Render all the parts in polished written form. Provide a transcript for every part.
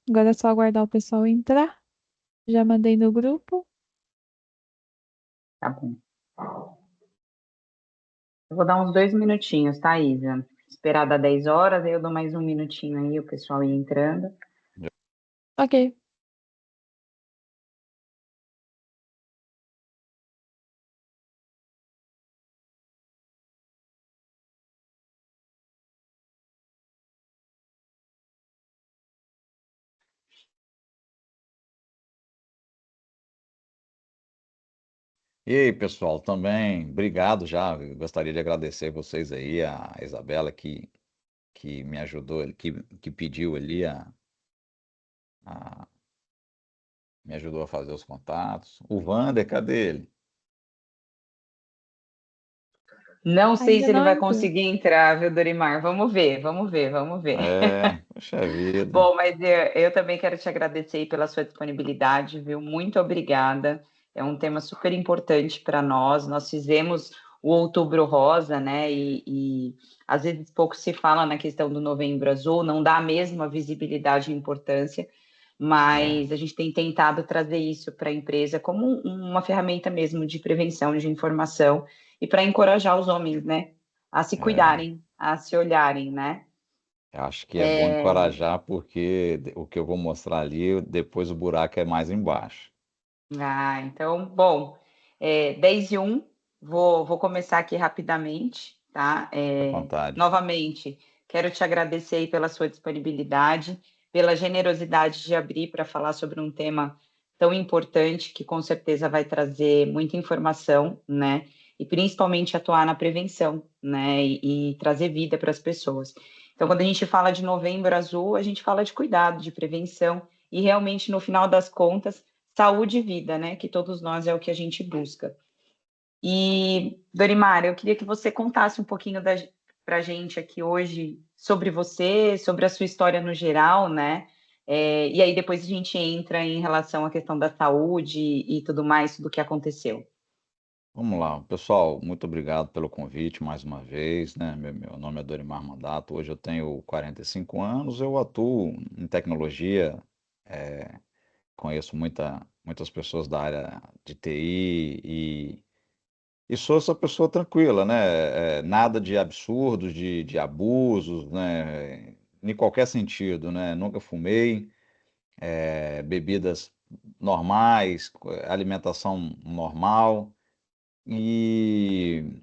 Agora é só aguardar o pessoal entrar. Já mandei no grupo. Tá bom. Eu vou dar uns 2 minutinhos, tá, Isa? Esperar dar 10 horas, aí eu dou mais um minutinho aí, o pessoal ir entrando. Ok. E aí, pessoal, também, obrigado já. Eu gostaria de agradecer vocês aí, a Isabela que me ajudou, que pediu ali a- me ajudou a fazer os contatos. O Vander, cadê ele? Não sei Ainda se ele não vai entrou. conseguir entrar, viu, Dorimar? Vamos ver, vamos ver, vamos ver. Poxa vida. Bom, mas eu também quero te agradecer aí pela sua disponibilidade, viu? Muito obrigada. É um tema super importante para nós. Nós fizemos o Outubro Rosa, né? E às vezes pouco se fala na questão do Novembro Azul, não dá a mesma visibilidade e importância, É, mas a gente tem tentado trazer isso para a empresa como uma ferramenta mesmo de prevenção, de informação e para encorajar os homens, né? A se é, cuidarem, a se olharem, né? acho que é bom É, encorajar, porque o que eu vou mostrar ali, depois o buraco é mais embaixo. Então, bom, 10 e 1, vou começar aqui rapidamente, tá? Fique à vontade. Novamente, quero te agradecer aí pela sua disponibilidade, pela generosidade de abrir para falar sobre um tema tão importante que com certeza vai trazer muita informação, né? E principalmente atuar na prevenção, né? E trazer vida para as pessoas. Então, quando a gente fala de Novembro Azul, a gente fala de cuidado, de prevenção, e realmente, no final das contas, saúde e vida, né? Que todos nós é o que a gente busca. E, Dorimar, eu queria que você contasse um pouquinho para a gente aqui hoje sobre você, sobre a sua história no geral, né? E aí depois a gente entra em relação à questão da saúde e tudo mais, tudo que aconteceu. Vamos lá, pessoal, muito obrigado pelo convite mais uma vez, né? Meu nome é Dorimar Mandato, hoje eu tenho 45 anos, eu atuo em tecnologia, conheço muitas pessoas da área de TI e sou essa pessoa tranquila, né? Nada de absurdos, de abusos, né? Em qualquer sentido, né? Nunca fumei, bebidas normais, alimentação normal e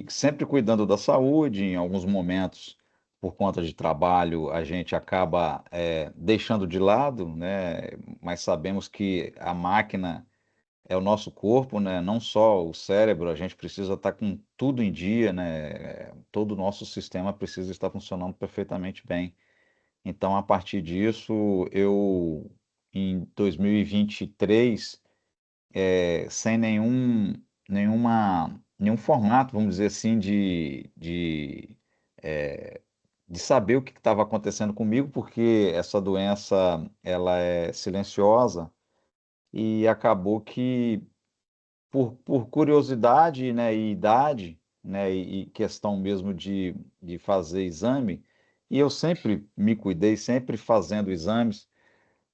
sempre cuidando da saúde. Em alguns momentos, por conta de trabalho, a gente acaba deixando de lado, né? Mas sabemos que a máquina é o nosso corpo, né? Não só o cérebro, a gente precisa estar com tudo em dia, né? Todo o nosso sistema precisa estar funcionando perfeitamente bem. Então, a partir disso, em 2023, sem nenhum formato, vamos dizer assim, de saber o que estava acontecendo comigo, porque essa doença ela é silenciosa e acabou que por curiosidade, né, e idade, né, e questão mesmo de fazer exame, e eu sempre me cuidei, sempre fazendo exames,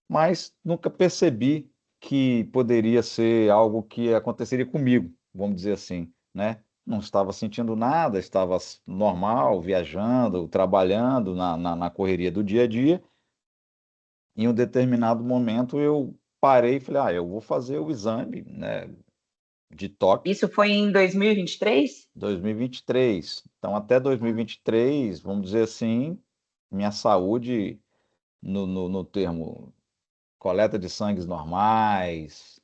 mas nunca percebi que poderia ser algo que aconteceria comigo, vamos dizer assim, né? Não estava sentindo nada, estava normal, viajando, trabalhando na correria do dia a dia. Em um determinado momento eu parei e falei, eu vou fazer o exame, né, de toque Isso foi em 2023? 2023. Então, até 2023, vamos dizer assim, minha saúde, no termo coleta de sangues normais,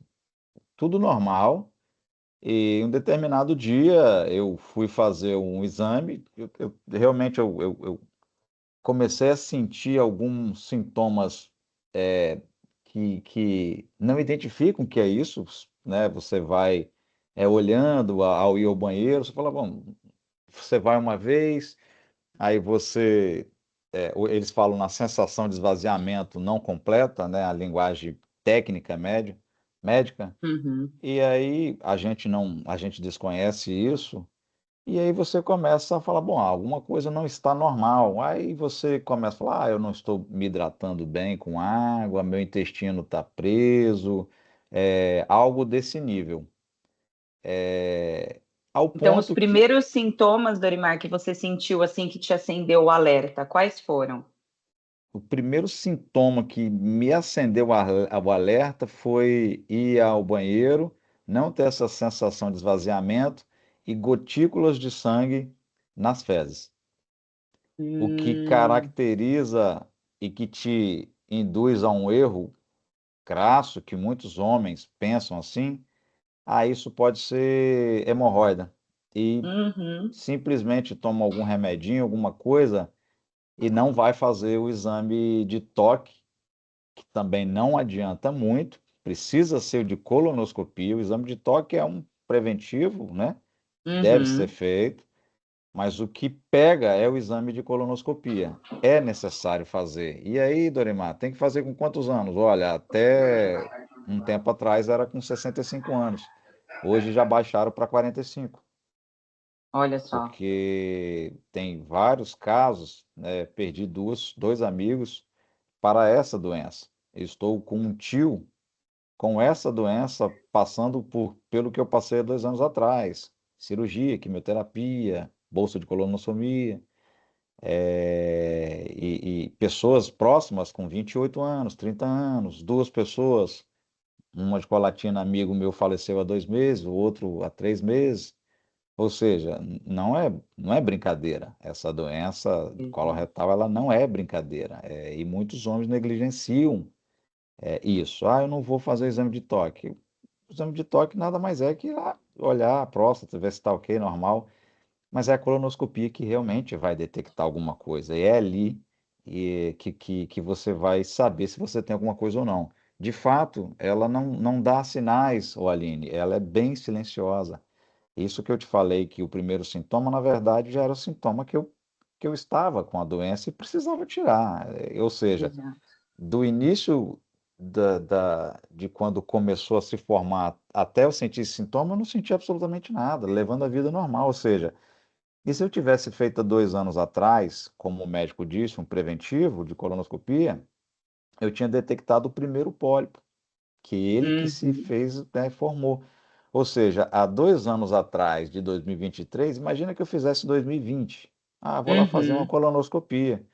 tudo normal. E em um determinado dia eu fui fazer um exame, realmente eu comecei a sentir alguns sintomas que não identificam o que é isso, né? Você vai olhando ao ir ao banheiro, você fala, bom, você vai uma vez, aí eles falam na sensação de esvaziamento não completa, né? A linguagem técnica médica, Uhum. e aí a gente desconhece isso, E aí você começa a falar, bom, alguma coisa não está normal. Aí você começa a falar, eu não estou me hidratando bem com água, meu intestino está preso, algo desse nível. É, ao Então, os ponto que primeiros sintomas, Dorimar, que você sentiu assim que te acendeu o alerta, quais foram? o primeiro sintoma que me acendeu o alerta foi ir ao banheiro, não ter essa sensação de esvaziamento e gotículas de sangue nas fezes. O que Hum, caracteriza e que te induz a um erro crasso, que muitos homens pensam assim, isso pode ser hemorroida. E uhum, simplesmente toma algum remedinho, alguma coisa, e não vai fazer o exame de toque, que também não adianta muito, precisa ser o de colonoscopia. O exame de toque é um preventivo, né? Deve ser uhum. feito. Mas o que pega é o exame de colonoscopia. É necessário fazer. E aí, Dorimar, tem que fazer com quantos anos? Olha, até um tempo atrás era com 65 anos. Hoje já baixaram para 45, Olha só. porque tem vários casos, né? Perdi dois amigos para essa doença. Eu estou com um tio com essa doença passando pelo que eu passei há 2 anos atrás. Cirurgia, quimioterapia, bolsa de colonostomia. E pessoas próximas com 28 anos, 30 anos, duas pessoas, uma de colatina, amigo meu, faleceu há 2 meses, o outro há 3 meses. Ou seja, não é brincadeira. Essa doença coloretal, ela não é brincadeira. E muitos homens negligenciam isso. Eu não vou fazer exame de toque. O exame de toque nada mais é que olhar a próstata, ver se está ok, normal. Mas é a colonoscopia que realmente vai detectar alguma coisa. E é ali que você vai saber se você tem alguma coisa ou não. De fato, ela não dá sinais, ô Aline, ela é bem silenciosa. Isso que eu te falei, que o primeiro sintoma, na verdade, já era o sintoma que eu estava com a doença e precisava tirar. Ou seja, Exato. do início de quando começou a se formar até eu sentir esse sintoma, eu não senti absolutamente nada, levando a vida normal. Ou seja, e se eu tivesse feito há 2 anos atrás, como o médico disse, um preventivo de colonoscopia, eu tinha detectado o primeiro pólipo, que ele que se Uhum, fez, né, formou. Ou seja, há 2 anos atrás, de 2023, imagina que eu fizesse 2020. Vou lá fazer uma uhum, colonoscopia.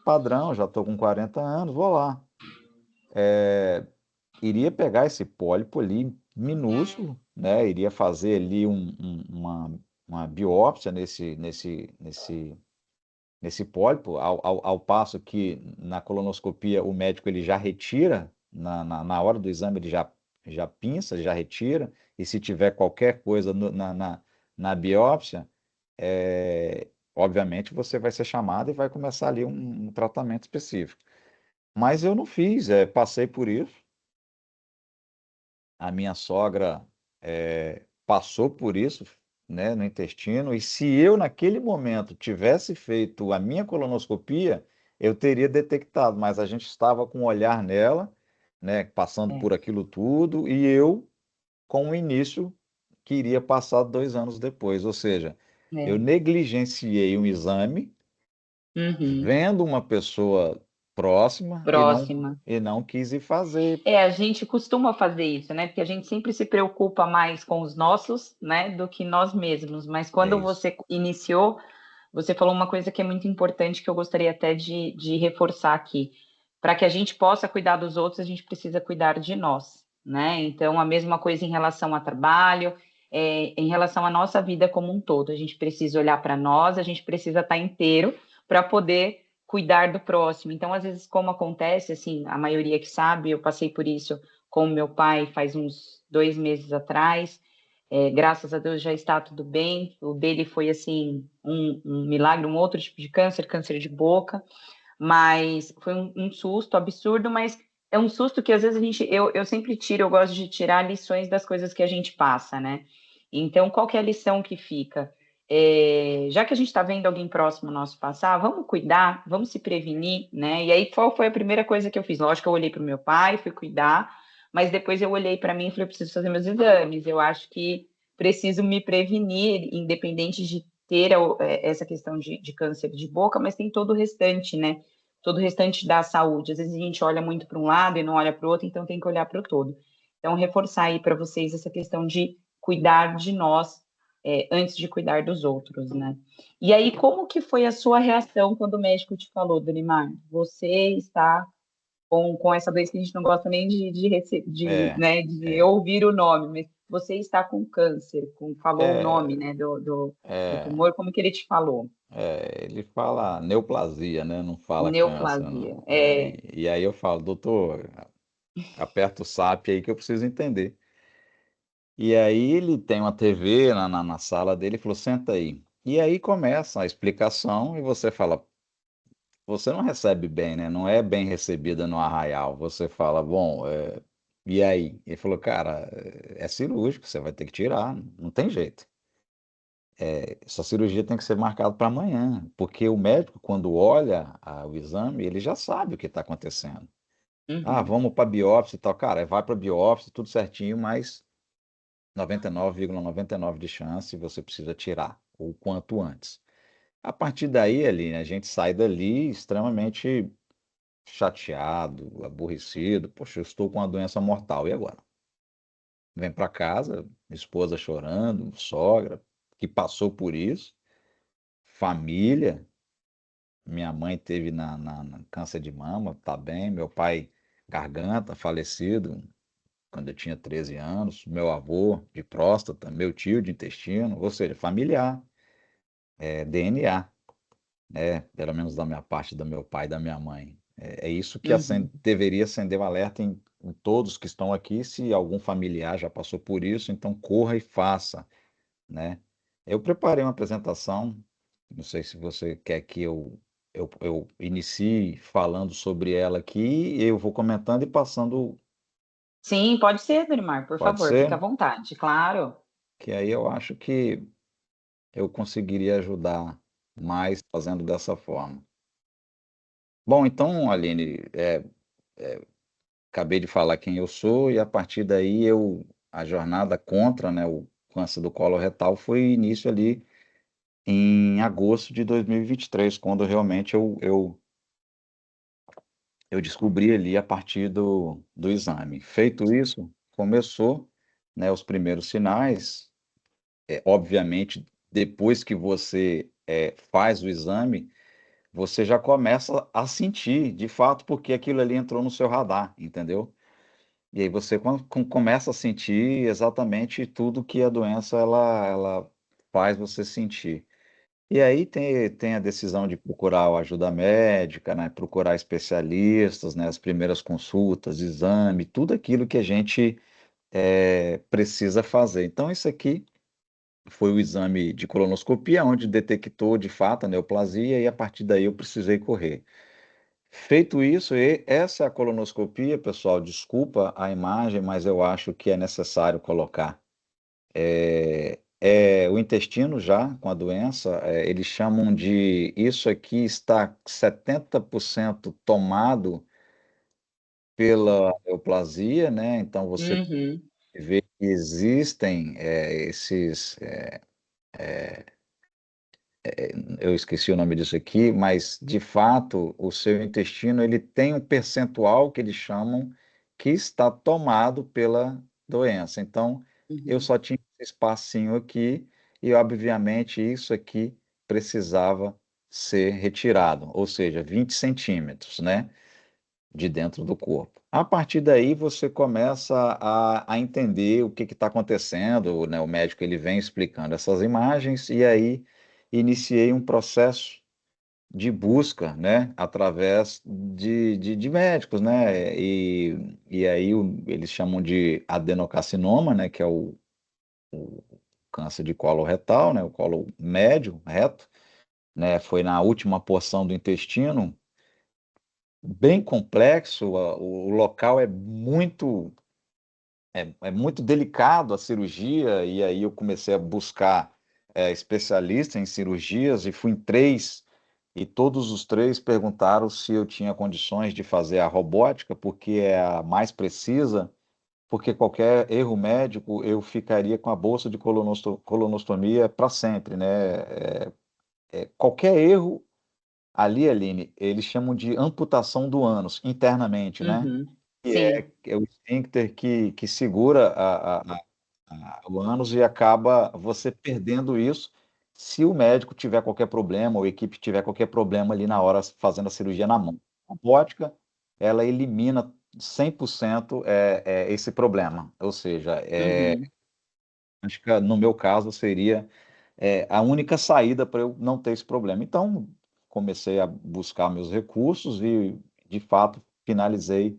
Padrão, já estou com 40 anos, vou lá. Iria pegar esse pólipo ali minúsculo, né? Iria fazer ali uma biópsia nesse pólipo, ao passo que na colonoscopia o médico ele já retira, na hora do exame ele já pinça, já retira, e se tiver qualquer coisa na biópsia, obviamente você vai ser chamado e vai começar ali um tratamento específico. Mas eu não fiz, passei por isso. A minha sogra passou por isso, né, no intestino, e se eu naquele momento tivesse feito a minha colonoscopia, eu teria detectado, mas a gente estava com um olhar nela, né, passando é, por aquilo tudo, e eu com o início que iria passar 2 anos depois, ou seja, eu é, negligenciei um exame, uhum. vendo uma pessoa próxima e não, Próxima. e não quis ir fazer. A gente costuma fazer isso, né? Porque a gente sempre se preocupa mais com os nossos, né, do que nós mesmos. Mas É quando isso. você iniciou, você falou uma coisa que é muito importante, que eu gostaria até de reforçar aqui. Para que a gente possa cuidar dos outros, a gente precisa cuidar de nós, né? Então, a mesma coisa em relação a trabalho, em relação à nossa vida como um todo. A gente precisa olhar para nós, a gente precisa estar inteiro para poder cuidar do próximo. Então, às vezes, como acontece, assim, a maioria que sabe, eu passei por isso com o meu pai faz uns 2 meses atrás. Graças a Deus já está tudo bem. O dele foi assim um milagre, um outro tipo de câncer, câncer de boca, mas foi um susto absurdo, mas é um susto que às vezes eu sempre tiro, eu gosto de tirar lições das coisas que a gente passa, né? Então, qual que é a lição que fica? Já que a gente está vendo alguém próximo nosso passar, vamos cuidar, vamos se prevenir, né? E aí, qual foi a primeira coisa que eu fiz? Lógico que eu olhei para o meu pai, fui cuidar, mas depois eu olhei para mim e falei, eu preciso fazer meus exames. Eu acho que preciso me prevenir, independente de ter essa questão de câncer de boca, mas tem todo o restante, né? Todo o restante da saúde. Às vezes a gente olha muito para um lado e não olha para o outro, então tem que olhar para o todo. Então, reforçar aí para vocês essa questão de cuidar de nós antes de cuidar dos outros, né? E aí, como que foi a sua reação quando o médico te falou, Donimar? Você está com essa doença que a gente não gosta nem É, né, de é, ouvir o nome, mas você está com câncer, falou o nome, é, né, do é, tumor, como que ele te falou? ele fala neoplasia, né? Não fala câncer. Neoplasia. E aí eu falo, doutor, aperta o SAP aí que eu preciso entender. E aí ele tem uma TV na sala dele e falou, senta aí. E aí começa a explicação e você fala, você não recebe bem, né? Não é bem recebida no arraial. Você fala, bom, e aí? Ele falou, cara, é cirúrgico, você vai ter que tirar, não tem jeito. Essa cirurgia tem que ser marcada para amanhã, porque o médico, quando olha o exame, ele já sabe o que está acontecendo. Ah, Uhum, vamos para biópsia e tal. Cara, vai para biópsia, tudo certinho, mas 99,99 de chance você precisa tirar o quanto antes. A partir daí, ali, a gente sai dali extremamente chateado, aborrecido. Poxa, eu estou com uma doença mortal, e agora? Vem para casa, esposa chorando, sogra, que passou por isso, família. Minha mãe teve na câncer de mama, tá bem. Meu pai, garganta, falecido quando eu tinha 13 anos. Meu avô de próstata, meu tio de intestino, ou seja, familiar, DNA, né? Pelo menos da minha parte, do meu pai e da minha mãe. É isso que uhum. deveria acender o alerta em todos que estão aqui. Se algum familiar já passou por isso, então corra e faça, né? Eu preparei uma apresentação, não sei se você quer que eu inicie falando sobre ela aqui, eu vou comentando e passando, Sim, pode ser, Donimar, por pode favor, fica à ser? vontade, claro. Que aí eu acho que eu conseguiria ajudar mais fazendo dessa forma. Bom, então, Aline, acabei de falar quem eu sou e a partir daí a jornada contra, né, o câncer do colo retal foi início ali em agosto de 2023, quando realmente eu descobri ali a partir do exame. Feito isso, começou, né, os primeiros sinais. Obviamente, depois que você faz o exame, você já começa a sentir, de fato, porque aquilo ali entrou no seu radar, entendeu? E aí você começa a sentir exatamente tudo que a doença ela faz você sentir. E aí tem a decisão de procurar a ajuda médica, né, procurar especialistas, né, as primeiras consultas, exame, tudo aquilo que a gente precisa fazer. Então, isso aqui foi o exame de colonoscopia, onde detectou de fato a neoplasia, e a partir daí eu precisei correr. Feito isso, essa é a colonoscopia, pessoal. Desculpa a imagem, mas eu acho que é necessário colocar. O intestino já com a doença, eles chamam de isso aqui está 70% tomado pela neoplasia, né? Então você Uhum, vê que existem esses, eu esqueci o nome disso aqui, mas de fato o seu intestino ele tem um percentual que eles chamam que está tomado pela doença. Então eu uhum, só tinha esse espacinho aqui e obviamente isso aqui precisava ser retirado, ou seja, 20 centímetros, né, de dentro do corpo. A partir daí você começa a entender o que está acontecendo, né? O médico ele vem explicando essas imagens e aí iniciei um processo de busca, né, através de médicos, né, e aí eles chamam de adenocarcinoma, né, que é o câncer de colo retal, né, o colo médio, reto, né, foi na última porção do intestino, bem complexo, o local é muito delicado a cirurgia, e aí eu comecei a buscar especialistas em cirurgias, e fui em três, e todos os três perguntaram se eu tinha condições de fazer a robótica, porque é a mais precisa, porque qualquer erro médico eu ficaria com a bolsa de colonostomia para sempre, né? Qualquer erro ali, Aline, eles chamam de amputação do ânus internamente, né? Uhum. Que Sim. é o esfíncter que segura o ânus e acaba você perdendo isso se o médico tiver qualquer problema ou a equipe tiver qualquer problema ali na hora fazendo a cirurgia na mão. A robótica, ela elimina 100% esse problema. Ou seja, Uhum. acho que no meu caso seria a única saída para eu não ter esse problema. Então, comecei a buscar meus recursos e, de fato, finalizei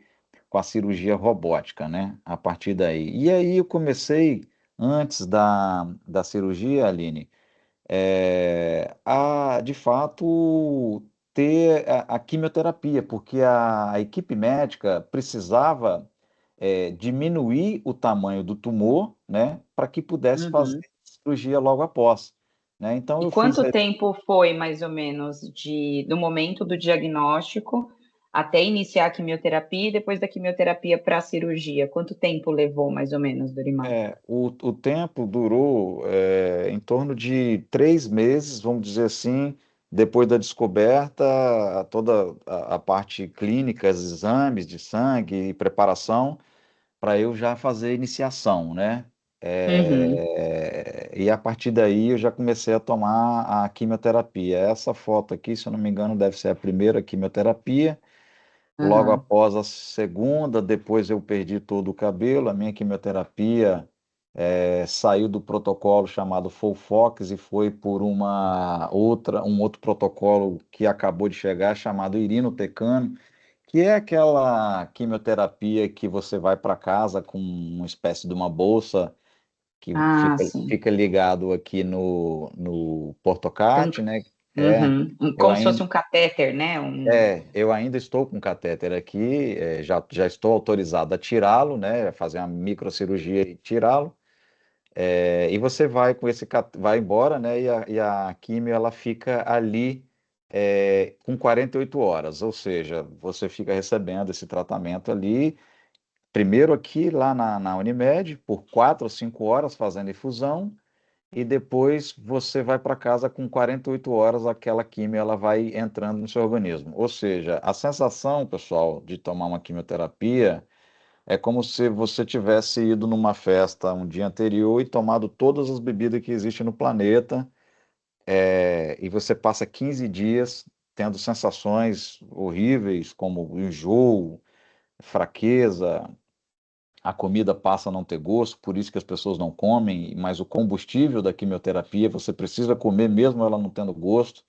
com a cirurgia robótica, né? A partir daí. E aí eu comecei, antes da cirurgia, Aline, a, de fato, ter a quimioterapia, porque a equipe médica precisava diminuir o tamanho do tumor, né, para que pudesse fazer Uhum. a cirurgia logo após, né? Então E eu fiz quanto tempo foi, mais ou menos, do momento do diagnóstico até iniciar a quimioterapia e depois da quimioterapia para a cirurgia? Quanto tempo levou, mais ou menos, Dorimar? o tempo durou em torno de 3 meses, vamos dizer assim, depois da descoberta, toda a parte clínica, os exames de sangue e preparação, para eu já fazer a iniciação, né? Uhum. E a partir daí eu já comecei a tomar a quimioterapia. Essa foto aqui, se eu não me engano, deve ser a primeira quimioterapia. Logo Aham. após a segunda, depois eu perdi todo o cabelo. A minha quimioterapia saiu do protocolo chamado FOLFOX e foi por um outro protocolo que acabou de chegar, chamado irinotecano, que é aquela quimioterapia que você vai para casa com uma espécie de uma bolsa que Ah, sim. fica ligado aqui no Então, portocate, né? É, uhum. eu Como se fosse ainda, um catéter, né? eu ainda estou com catéter aqui, já estou autorizado a tirá-lo, né? Fazer uma microcirurgia e tirá-lo. E você vai com vai embora, né? E a quimio ela fica ali com 48 horas, ou seja, você fica recebendo esse tratamento ali. Primeiro aqui, lá na Unimed, por 4 ou 5 horas fazendo infusão, e depois você vai para casa com 48 horas, aquela quimio ela vai entrando no seu organismo. Ou seja, a sensação, pessoal, de tomar uma quimioterapia é como se você tivesse ido numa festa um dia anterior e tomado todas as bebidas que existem no planeta, e você passa 15 dias tendo sensações horríveis, como enjoo, fraqueza, a comida passa a não ter gosto, por isso que as pessoas não comem, mas o combustível da quimioterapia você precisa comer mesmo ela não tendo gosto.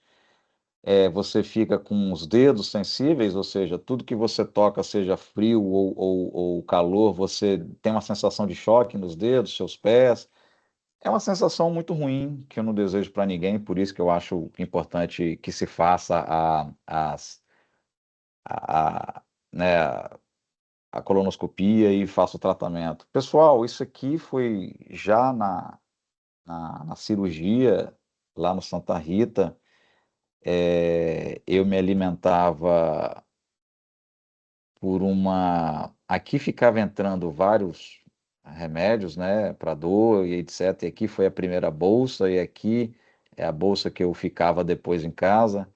Você fica com os dedos sensíveis, ou seja, tudo que você toca, seja frio ou calor, você tem uma sensação de choque nos dedos, seus pés. É uma sensação muito ruim que eu não desejo para ninguém, por isso que eu acho importante que se faça a, né, a colonoscopia e faça o tratamento. Pessoal, isso aqui foi já na cirurgia, lá no Santa Rita. Eu me alimentava por uma. Aqui ficava entrando vários remédios, né, para dor e etc. E aqui foi a primeira bolsa, e aqui é a bolsa que eu ficava depois em casa.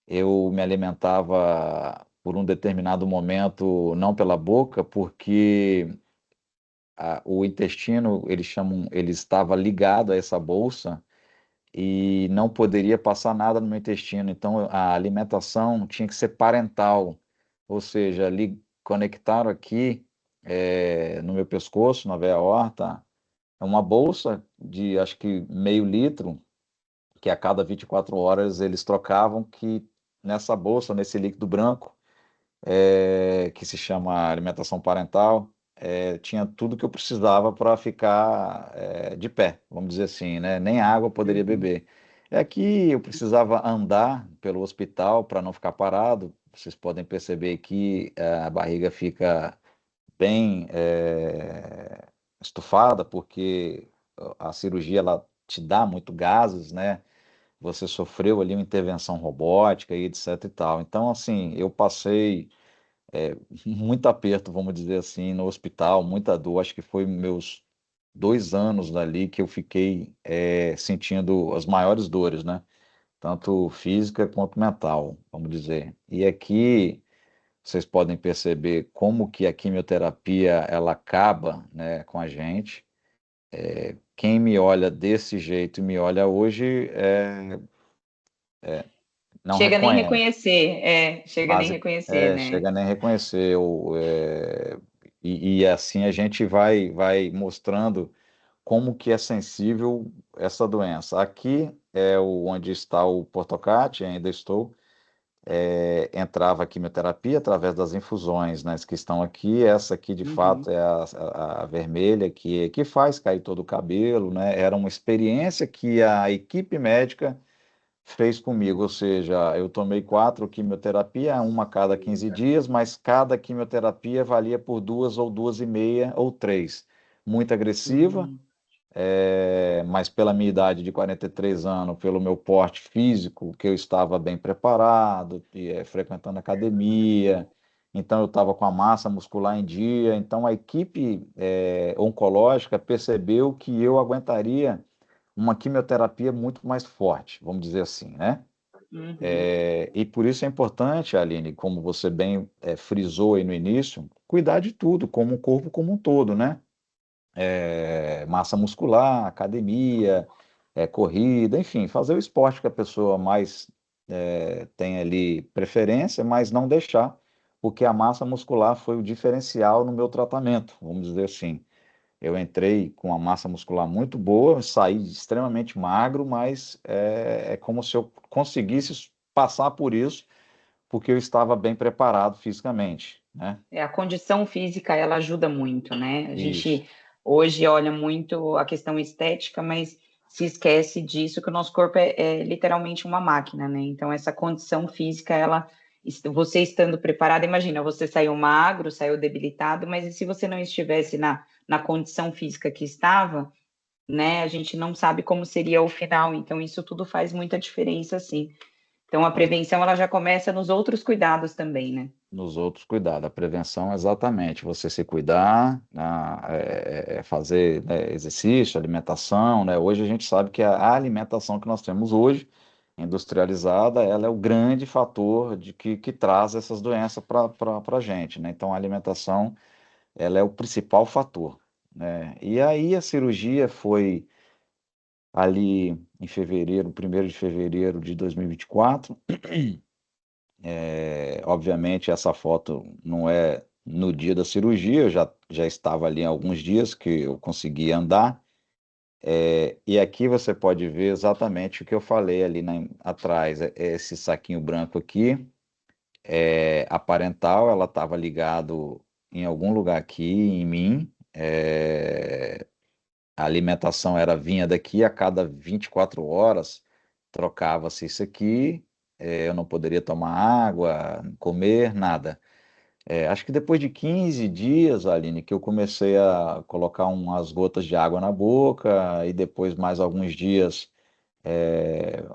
Eu me alimentava por um determinado momento, não pela boca, porque o intestino, ele estava ligado a essa bolsa e não poderia passar nada no meu intestino. Então, a alimentação tinha que ser parental, ou seja, ali conectaram aqui no meu pescoço, na veia aorta, uma bolsa de acho que meio litro, que a cada 24 horas eles trocavam, que nessa bolsa, nesse líquido branco, que se chama alimentação parental, tinha tudo que eu precisava para ficar de pé, vamos dizer assim, né? Nem água eu poderia Uhum. beber. É que eu precisava andar pelo hospital para não ficar parado. Vocês podem perceber que a barriga fica bem estufada, porque a cirurgia ela te dá muito gases, né? Você sofreu ali uma intervenção robótica e etc e tal. Então, assim, eu passei muito aperto, vamos dizer assim, no hospital, muita dor. Acho que foi meus 2 anos dali que eu fiquei sentindo as maiores dores, né? Tanto física quanto mental, vamos dizer. E aqui vocês podem perceber como que a quimioterapia ela acaba, né, com a gente. Quem me olha desse jeito e me olha hoje não Chega nem reconhece. reconhecer, chega nem Base, reconhecer, né? chega nem a reconhecer. E assim a gente vai mostrando como que é sensível essa doença. Aqui é onde está o Portocate, ainda estou. Entrava a quimioterapia através das infusões, né, que estão aqui. Essa aqui, de Uhum, fato, é a vermelha, que faz cair todo o cabelo, né? Era uma experiência que a equipe médica fez comigo, ou seja, eu tomei 4 quimioterapia, uma a cada 15 dias, mas cada quimioterapia valia por 2 ou 2,5 ou 3. Muito agressiva, uhum, mas pela minha idade de 43 anos, pelo meu porte físico, que eu estava bem preparado, frequentando academia, então eu estava com a massa muscular em dia, então a equipe oncológica percebeu que eu aguentaria uma quimioterapia muito mais forte, vamos dizer assim, né? uhum. E por isso é importante, Aline, como você bem frisou aí no início, cuidar de tudo, como o corpo como um todo, né? Massa muscular, academia, corrida, enfim, fazer o esporte que a pessoa mais tem ali preferência, mas não deixar, porque a massa muscular foi o diferencial no meu tratamento, vamos dizer assim. Eu entrei com uma massa muscular muito boa, saí extremamente magro, mas é como se eu conseguisse passar por isso, porque eu estava bem preparado fisicamente, né? A condição física, ela ajuda muito, né? A Isso, gente hoje olha muito a questão estética, mas se esquece disso, que o nosso corpo é literalmente uma máquina, né? Então, essa condição física, você estando preparado, imagina, você saiu magro, saiu debilitado, mas e se você não estivesse na condição física que estava, né? A gente não sabe como seria o final, então isso tudo faz muita diferença, sim. Então, a faz prevenção, ela já começa nos outros cuidados também, né? nos outros cuidar. A prevenção é exatamente você se cuidar, né, fazer, né, exercício, alimentação, né? Hoje a gente sabe que a alimentação que nós temos hoje, industrializada, ela é o grande fator que traz essas doenças para a gente, né? Então a alimentação, ela é o principal fator, né? E aí a cirurgia foi ali em fevereiro, 1º de fevereiro de 2024. Obviamente, essa foto não é no dia da cirurgia, eu já estava ali há alguns dias que eu consegui andar. E aqui você pode ver exatamente o que eu falei ali atrás. Esse saquinho branco aqui, a parental, ela estava ligado em algum lugar aqui em mim. A alimentação vinha daqui a cada 24 horas, trocava-se isso aqui. Eu não poderia tomar água, comer, nada. Acho que depois de 15 dias, Aline, que eu comecei a colocar umas gotas de água na boca e depois mais alguns dias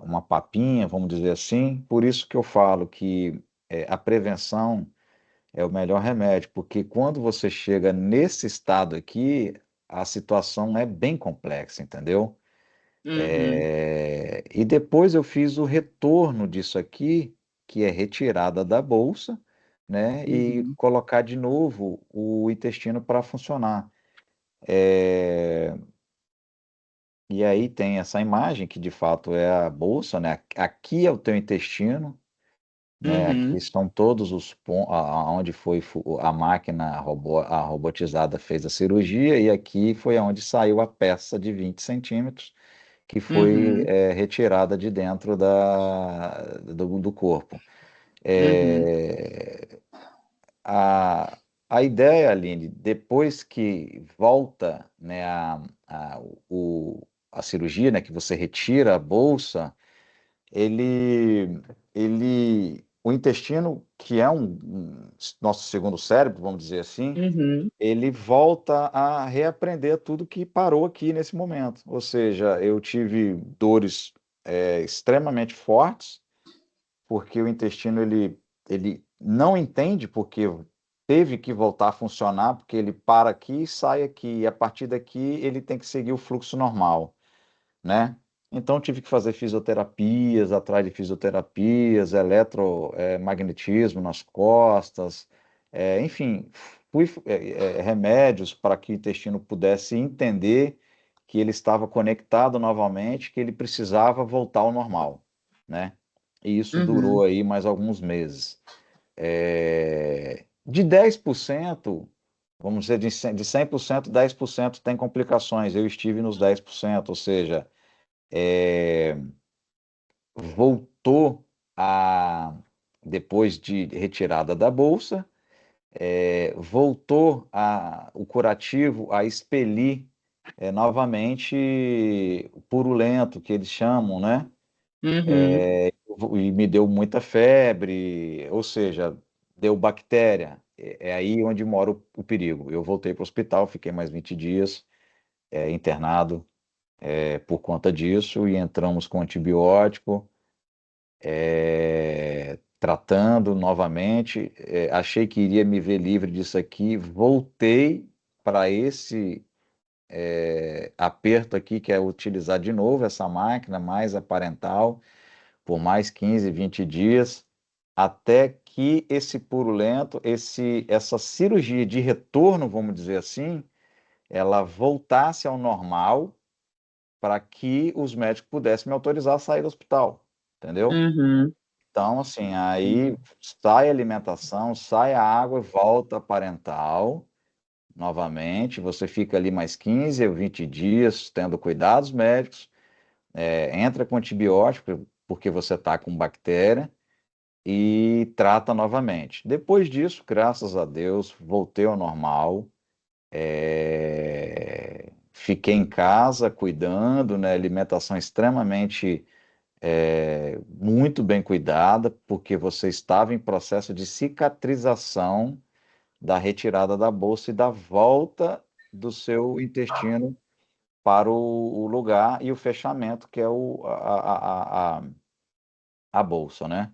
uma papinha, vamos dizer assim. Por isso que eu falo que a prevenção é o melhor remédio, porque quando você chega nesse estado aqui, a situação é bem complexa, entendeu? Uhum, E depois eu fiz o retorno disso aqui, que é retirada da bolsa, né, e uhum. colocar de novo o intestino para funcionar. É, E aí tem essa imagem que de fato é a bolsa, né? Aqui é o teu intestino, né? Aqui Uhum, estão todos os pontos onde foi a máquina a robotizada fez a cirurgia, e aqui foi onde saiu a peça de 20 centímetros que foi uhum, retirada de dentro do corpo. uhum, É, a ideia, Aline, depois que volta, né, a cirurgia, né, que você retira a bolsa, o intestino, que é nosso segundo cérebro, vamos dizer assim, uhum, ele volta a reaprender tudo que parou aqui nesse momento. Ou seja, eu tive dores extremamente fortes, porque o intestino, ele não entende porque teve que voltar a funcionar, porque ele para aqui e sai aqui, e a partir daqui ele tem que seguir o fluxo normal, né? Então tive que fazer fisioterapias, atrás de fisioterapias, eletromagnetismo nas costas, enfim, remédios para que o intestino pudesse entender que ele estava conectado novamente, que ele precisava voltar ao normal, né? E isso durou Uhum. aí mais alguns meses. De 10%, vamos dizer, de 100%, 10% tem complicações. Eu estive nos 10%, ou seja, é, voltou a, depois de retirada da bolsa, voltou o curativo a expelir novamente o purulento, que eles chamam, né? Uhum. E me deu muita febre, ou seja, deu bactéria. É aí onde mora o perigo. Eu voltei para o hospital, fiquei mais 20 dias internado por conta disso e entramos com antibiótico, tratando novamente. Achei que iria me ver livre disso aqui, voltei para esse aperto aqui, que é utilizar de novo essa máquina mais aparental por mais 15, 20 dias, até que esse purulento, essa cirurgia de retorno, vamos dizer assim, ela voltasse ao normal para que os médicos pudessem me autorizar a sair do hospital, entendeu? Uhum. Então, assim, aí Entendi. sai a alimentação, sai a água e volta parental novamente. Você fica ali mais 15 ou 20 dias tendo cuidados médicos, entra com antibiótico, porque você está com bactéria, e trata novamente. Depois disso, graças a Deus, voltei ao normal. Fiquei em casa cuidando, né? Alimentação extremamente muito bem cuidada, porque você estava em processo de cicatrização da retirada da bolsa e da volta do seu intestino para o lugar e o fechamento, que é a bolsa, né?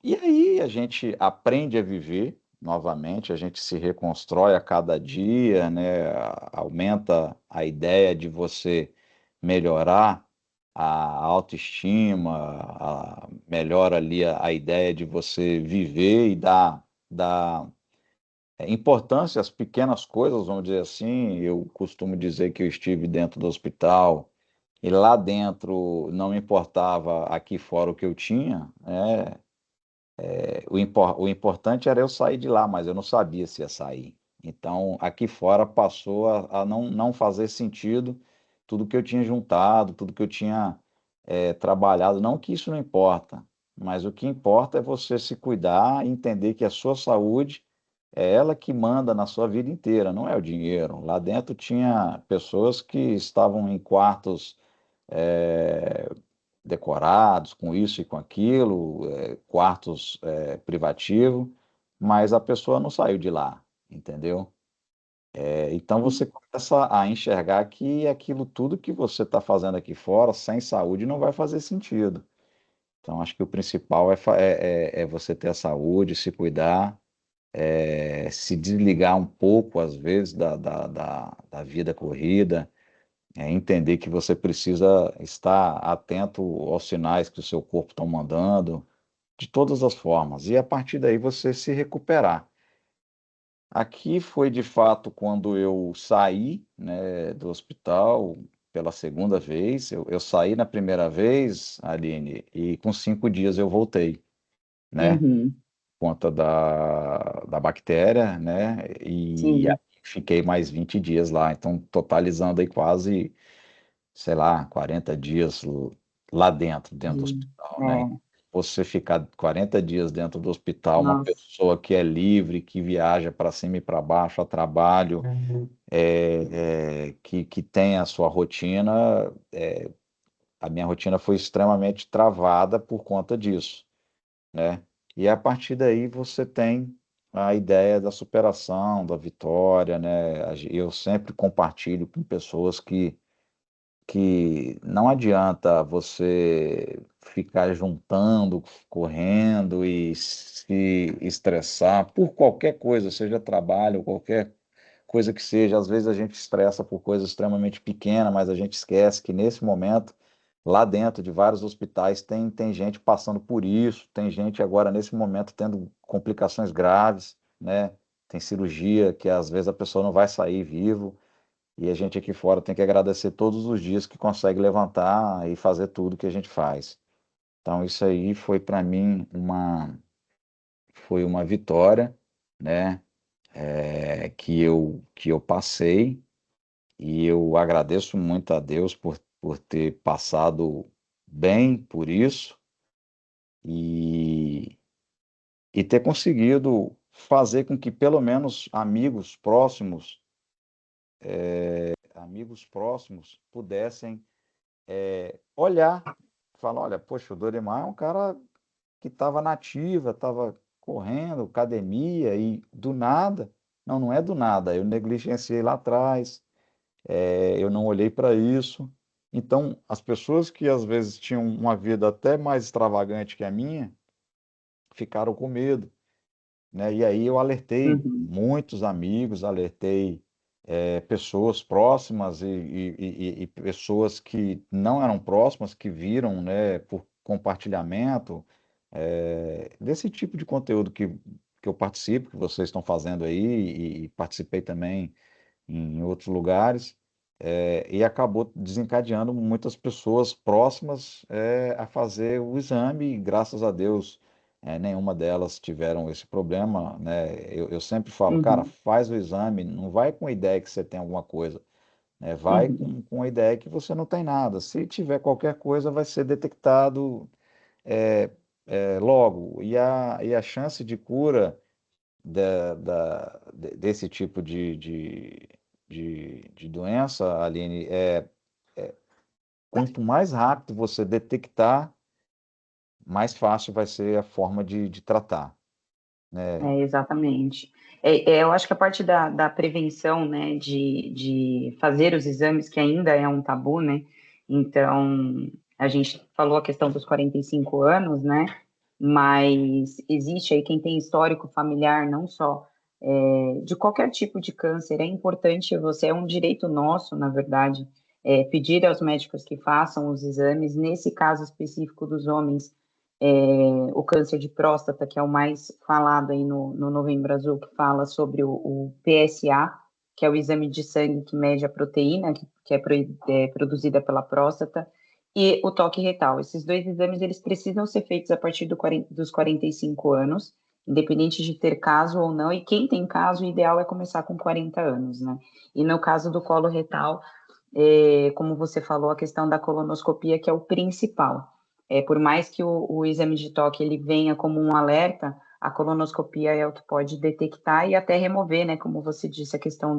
E aí a gente aprende a viver novamente, a gente se reconstrói a cada dia, né? Aumenta a ideia de você melhorar a autoestima, melhora ali a ideia de você viver e dar importância às pequenas coisas, vamos dizer assim. Eu costumo dizer que eu estive dentro do hospital e lá dentro não me importava aqui fora o que eu tinha, né? O importante era eu sair de lá, mas eu não sabia se ia sair. Então, aqui fora passou a não fazer sentido tudo que eu tinha juntado, tudo que eu tinha trabalhado. Não que isso não importa, mas o que importa é você se cuidar e entender que a sua saúde é ela que manda na sua vida inteira, não é o dinheiro. Lá dentro tinha pessoas que estavam em quartos eh, decorados com isso e com aquilo, quartos privativos, mas a pessoa não saiu de lá, entendeu? Então você começa a enxergar que aquilo tudo que você está fazendo aqui fora, sem saúde, não vai fazer sentido. Então acho que o principal é você ter a saúde, se cuidar, se desligar um pouco, às vezes, da vida corrida, entender que você precisa estar atento aos sinais que o seu corpo está mandando, de todas as formas, e a partir daí você se recuperar. Aqui foi de fato quando eu saí, né, do hospital pela segunda vez. Eu saí na primeira vez, Aline, e com 5 dias eu voltei, né, Uhum. por conta da bactéria, né, e aí Sim. fiquei mais 20 dias lá, então totalizando aí quase, sei lá, 40 dias lá dentro do hospital, né? É. Você ficar 40 dias dentro do hospital, uma Nossa. pessoa que é livre, que viaja para cima e para baixo a trabalho, que tem a sua rotina, a minha rotina foi extremamente travada por conta disso, né? E a partir daí você tem a ideia da superação, da vitória, né? Eu sempre compartilho com pessoas que que não adianta você ficar juntando, correndo e se estressar por qualquer coisa, seja trabalho, qualquer coisa que seja. Às vezes a gente estressa por coisas extremamente pequenas, mas a gente esquece que nesse momento, lá dentro de vários hospitais, tem gente passando por isso, tem gente agora nesse momento tendo complicações graves, né? Tem cirurgia que às vezes a pessoa não vai sair vivo. E a gente aqui fora tem que agradecer todos os dias que consegue levantar e fazer tudo que a gente faz. Então, isso aí foi para mim foi uma vitória, né? Que eu passei e eu agradeço muito a Deus por ter passado bem por isso e, e ter conseguido fazer com que pelo menos amigos próximos pudessem olhar, falar, olha, poxa, o Dorimar é um cara que estava nativa, estava correndo, academia, e do nada, não é do nada, eu negligenciei lá atrás, eu não olhei para isso. Então, as pessoas que às vezes tinham uma vida até mais extravagante que a minha, ficaram com medo, né? E aí eu alertei Uhum. muitos amigos, alertei pessoas próximas e pessoas que não eram próximas, que viram, né, por compartilhamento desse tipo de conteúdo que eu participo, que vocês estão fazendo aí, e participei também em outros lugares, e acabou desencadeando muitas pessoas próximas a fazer o exame, e graças a Deus nenhuma delas tiveram esse problema, né? Eu sempre falo, cara, Uhum. faz o exame, não vai com a ideia que você tem alguma coisa, né? Vai Uhum. com a ideia que você não tem nada. Se tiver qualquer coisa, vai ser detectado é, logo, e a chance de cura desse tipo de doença, Aline, quanto mais rápido você detectar, mais fácil vai ser a forma de tratar, né? Exatamente. Eu acho que a parte da prevenção, né, de fazer os exames, que ainda é um tabu, né? Então, a gente falou a questão dos 45 anos, né? Mas existe aí quem tem histórico familiar, não só de qualquer tipo de câncer, é importante você, é um direito nosso, na verdade, pedir aos médicos que façam os exames, nesse caso específico dos homens, o câncer de próstata, que é o mais falado aí no Novembro Azul, que fala sobre o PSA, que é o exame de sangue que mede a proteína que é produzida pela próstata, e o toque retal. Esses dois exames, eles precisam ser feitos a partir dos 45 anos, independente de ter caso ou não, e quem tem caso, o ideal é começar com 40 anos, né? E no caso do colo retal, como você falou, a questão da colonoscopia, que é o principal. Por mais que o exame de toque ele venha como um alerta, a colonoscopia é o que pode detectar e até remover, né? Como você disse, a questão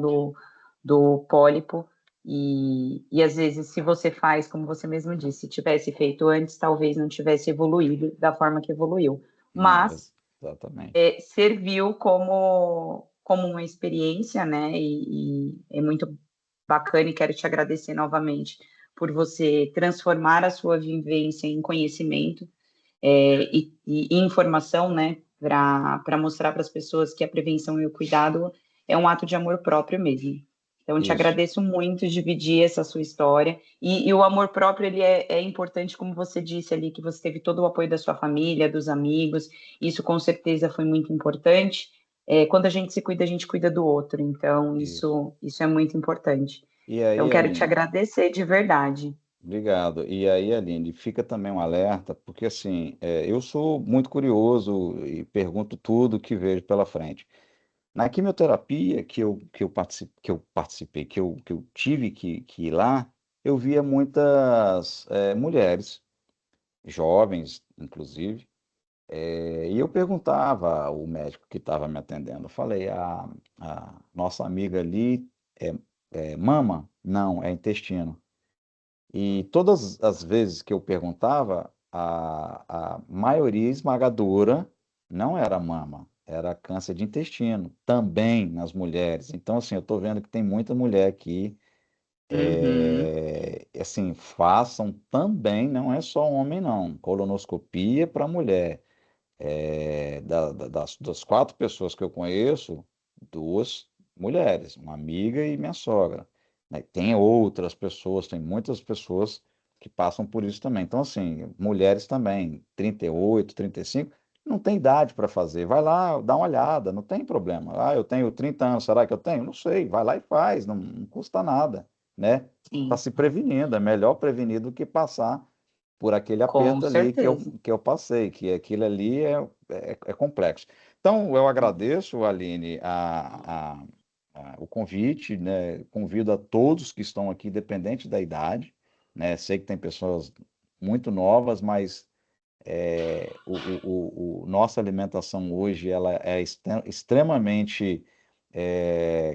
do pólipo. E às vezes, se você faz, como você mesmo disse, se tivesse feito antes, talvez não tivesse evoluído da forma que evoluiu. Não, Mas exatamente. serviu como uma experiência, né? E é muito bacana e quero te agradecer novamente por você transformar a sua vivência em conhecimento e informação, né? Para mostrar para as pessoas que a prevenção e o cuidado é um ato de amor próprio mesmo. Então, te Isso, agradeço muito dividir essa sua história. E o amor próprio, ele é importante, como você disse ali, que você teve todo o apoio da sua família, dos amigos. Isso, com certeza, foi muito importante. Quando a gente se cuida, a gente cuida do outro. Então, isso. isso é muito importante. E Então, aí, quero te Aline, agradecer de verdade. obrigado. E aí, Aline, fica também um alerta, porque assim, eu sou muito curioso e pergunto tudo que vejo pela frente. Na quimioterapia que eu tive que ir lá, eu via muitas mulheres, jovens, inclusive, e eu perguntava ao médico que estava me atendendo, eu falei, a nossa amiga ali é, é mama? Não, é intestino. E todas as vezes que eu perguntava, a maioria esmagadora não era mama, era câncer de intestino, também nas mulheres. Então, assim, eu estou vendo que tem muita mulher aqui Uhum. Assim, façam também, não é só homem, não. Colonoscopia para mulher. Das 4 pessoas que eu conheço, 2 mulheres, uma amiga e minha sogra. Né? Tem outras pessoas, tem muitas pessoas que passam por isso também. Então, assim, mulheres também, 38, 35, não tem idade para fazer. Vai lá, dá uma olhada, não tem problema. Ah, eu tenho 30 anos, será que eu tenho? Não sei, vai lá e faz, não custa nada, né? Está Sim, se prevenindo, é melhor prevenir do que passar por aquele com aperto ali que eu, certeza. que eu passei, que aquilo ali é complexo. Então, eu agradeço, Aline, o convite, né? Convido a todos que estão aqui, independente da idade, né? Sei que tem pessoas muito novas, mas nossa alimentação hoje ela é extremamente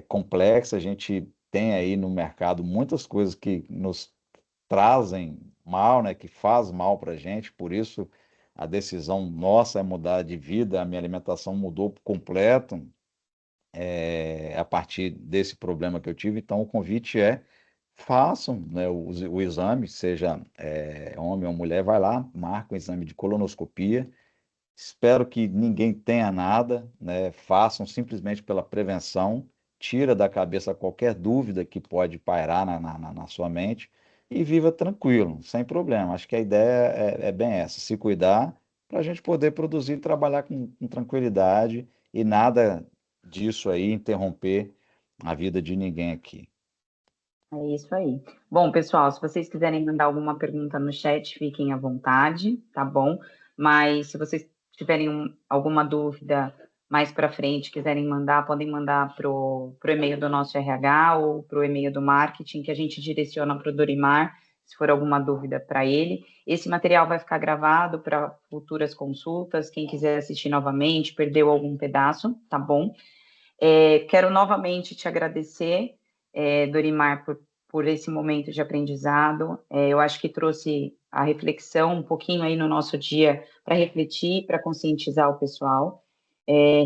complexa. A gente tem aí no mercado muitas coisas que nos trazem mal, né, que faz mal para a gente, por isso a decisão nossa é mudar de vida, a minha alimentação mudou por completo, a partir desse problema que eu tive, então o convite é façam, né, o exame, seja homem ou mulher, vai lá, marca o exame de colonoscopia. Espero que ninguém tenha nada, né? Façam simplesmente pela prevenção, tira da cabeça qualquer dúvida que pode pairar na sua mente e viva tranquilo, sem problema. Acho que a ideia é bem essa, se cuidar para a gente poder produzir e trabalhar com tranquilidade e nada disso aí interromper a vida de ninguém aqui. É isso aí. Bom, pessoal, se vocês quiserem mandar alguma pergunta no chat, fiquem à vontade, tá bom? Mas se vocês tiverem alguma dúvida mais para frente, quiserem mandar, podem mandar pro e-mail do nosso RH ou pro e-mail do marketing, que a gente direciona para o Dorimar, se for alguma dúvida para ele. Esse material vai ficar gravado para futuras consultas. Quem quiser assistir novamente, perdeu algum pedaço, tá bom? Quero novamente te agradecer, Dorimar, por esse momento de aprendizado. Eu acho que trouxe a reflexão um pouquinho aí no nosso dia para refletir, para conscientizar o pessoal.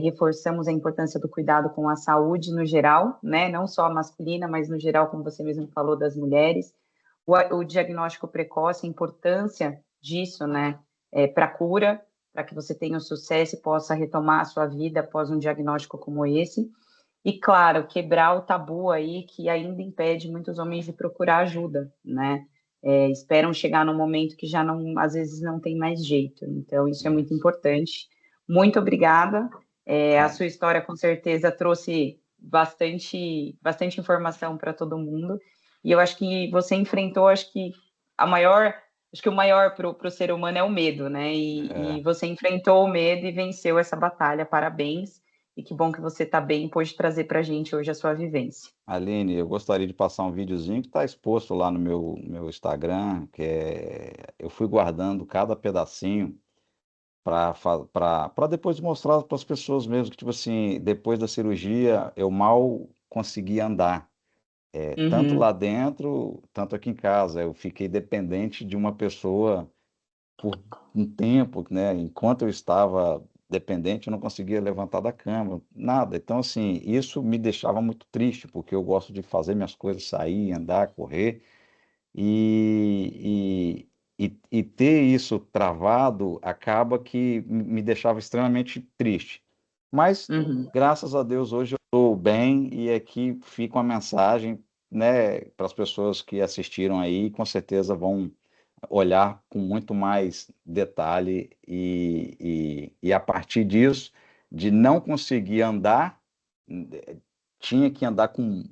Reforçamos a importância do cuidado com a saúde no geral, né? Não só a masculina, mas no geral, como você mesmo falou, das mulheres. O diagnóstico precoce, a importância disso, né? Para a cura, para que você tenha o sucesso e possa retomar a sua vida após um diagnóstico como esse. E, claro, quebrar o tabu aí que ainda impede muitos homens de procurar ajuda, né? Esperam chegar no momento que já não, às vezes não tem mais jeito. Então, isso é muito Isso. importante. Muito obrigada. A Ah, sua história, com certeza, trouxe bastante informação para todo mundo. E eu acho que você enfrentou, acho que o maior para o ser humano é o medo, né? E é. você enfrentou o medo e venceu essa batalha. Parabéns. E que bom que você está bem e pôde trazer para a gente hoje a sua vivência. Aline, eu gostaria de passar um videozinho que está exposto lá no meu Instagram, eu fui guardando cada pedacinho para depois mostrar para as pessoas mesmo que, tipo assim, depois da cirurgia eu mal conseguia andar. Tanto Uhum, lá dentro, tanto aqui em casa. Eu fiquei dependente de uma pessoa por um tempo, né? Enquanto eu estava dependente, eu não conseguia levantar da cama, nada. Então, assim, isso me deixava muito triste, porque eu gosto de fazer minhas coisas, sair, andar, correr, e ter isso travado acaba que me deixava extremamente triste. Mas, uhum. graças a Deus, hoje eu estou bem e aqui fica uma mensagem, né, para as pessoas que assistiram aí, com certeza vão olhar com muito mais detalhe e a partir disso, de não conseguir andar, tinha que andar com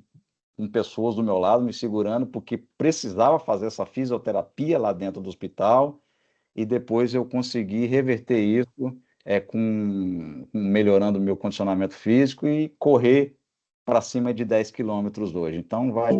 pessoas do meu lado me segurando, porque precisava fazer essa fisioterapia lá dentro do hospital e depois eu consegui reverter isso melhorando o meu condicionamento físico e correr para cima de 10 quilômetros hoje. Então, vai.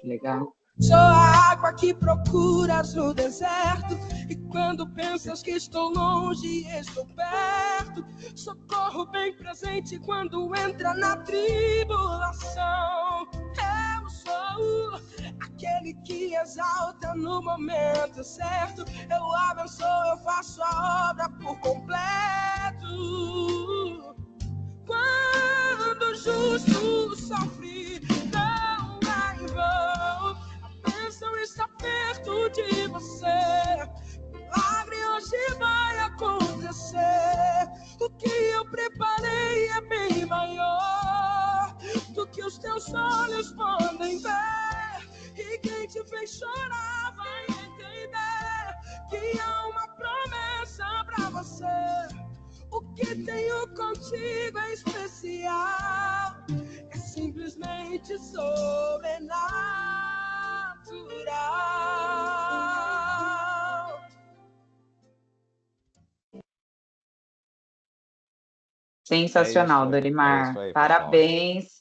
Legal. Sou a água que procuras no deserto, e quando pensas que estou longe, estou perto. Socorro bem presente quando entra na tribulação. Eu sou aquele que exalta no momento certo. Eu abençoo, eu faço a obra por completo. Quando o justo sofre, não há em vão. seus olhos podem ver. E quem te fez chorar vai entender que há uma promessa pra você. O que tenho contigo é especial, é simplesmente sobrenatural. Sensacional, É isso Dorimar. aí, pessoal. Parabéns.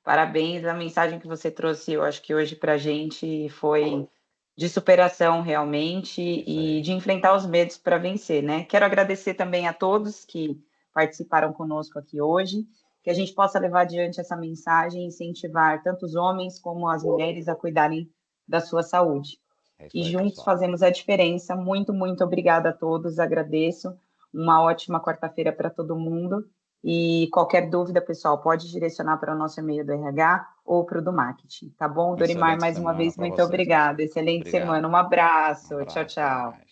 Parabéns. A mensagem que você trouxe, eu acho que hoje para a gente foi de superação realmente e de enfrentar os medos para vencer, né? Quero agradecer também a todos que participaram conosco aqui hoje, que a gente possa levar adiante essa mensagem e incentivar tanto os homens como as mulheres a cuidarem da sua saúde. É isso E aí, juntos pessoal. fazemos a diferença. Muito, muito obrigada a todos. Agradeço. Uma ótima quarta-feira para todo mundo. E qualquer dúvida, pessoal, pode direcionar para o nosso e-mail do RH ou para o do marketing, tá bom? Dorimar, Excelente mais uma semana vez, para muito vocês, obrigada. pessoal. Excelente Obrigado. semana. Um abraço. Um Tchau, abraço, até tchau. mais.